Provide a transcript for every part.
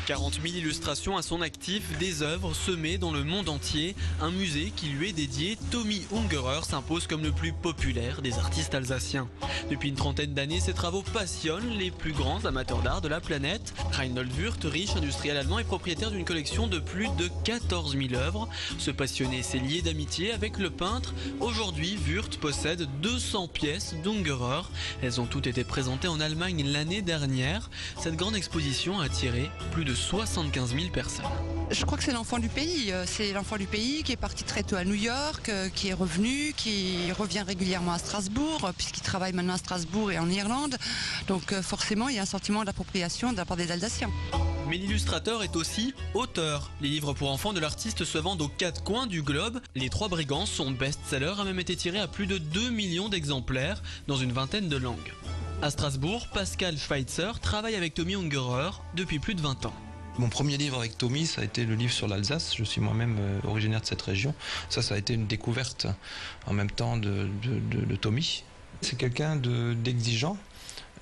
40 000 illustrations à son actif, des œuvres semées dans le monde entier. Un musée qui lui est dédié, Tommy Ungerer s'impose comme le plus populaire des artistes alsaciens. Depuis une trentaine d'années, ses travaux passionnent les plus grands amateurs d'art de la planète. Reinhold Wirth, riche industriel allemand, est propriétaire d'une collection de plus de 14 000 œuvres. Ce passionné s'est lié d'amitié avec le peintre. Aujourd'hui, Wirth possède 200 pièces d'Ungerer. Elles ont toutes été présentées en Allemagne l'année dernière. Cette grande exposition a attiré plus de 75 000 personnes. Je crois que c'est l'enfant du pays. C'est l'enfant du pays qui est parti très tôt à New York, qui est revenu, qui revient régulièrement à Strasbourg, puisqu'il travaille maintenant à Strasbourg et en Irlande. Donc forcément, il y a un sentiment d'appropriation de la part des Alsaciens. Mais l'illustrateur est aussi auteur. Les livres pour enfants de l'artiste se vendent aux 4 coins du globe. Les 3 brigands, son best-seller, a même été tiré à plus de 2 millions d'exemplaires dans une vingtaine de langues. À Strasbourg, Pascal Schweitzer travaille avec Tommy Ungerer depuis plus de 20 ans. Mon premier livre avec Tommy, ça a été le livre sur l'Alsace. Je suis moi-même originaire de cette région. Ça a été une découverte en même temps de Tommy. C'est quelqu'un d'exigeant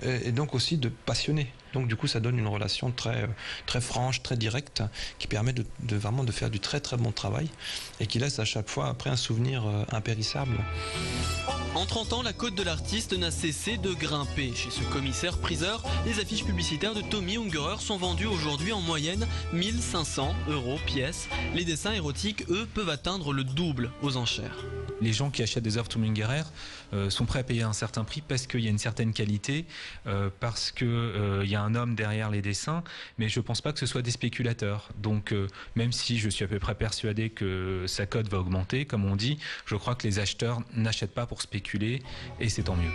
et donc aussi de passionné. Donc du coup, ça donne une relation très franche, très directe, qui permet vraiment de faire du très très bon travail et qui laisse à chaque fois après un souvenir impérissable. En 30 ans, la cote de l'artiste n'a cessé de grimper. Chez ce commissaire-priseur, les affiches publicitaires de Tommy Ungerer sont vendues aujourd'hui en moyenne 1 500 € pièce. Les dessins érotiques, eux, peuvent atteindre le double aux enchères. Les gens qui achètent des œuvres Tommy Ungerer sont prêts à payer un certain prix parce qu'il y a une certaine qualité, parce qu'il y a un homme derrière les dessins, mais je ne pense pas que ce soit des spéculateurs. Donc même si je suis à peu près persuadé que sa cote va augmenter, comme on dit, je crois que les acheteurs n'achètent pas pour spéculer et c'est tant mieux.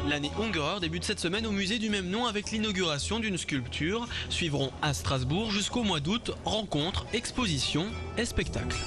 L'année Ungerer débute cette semaine au musée du même nom avec l'inauguration d'une sculpture. Suivront à Strasbourg jusqu'au mois d'août rencontres, expositions et spectacles.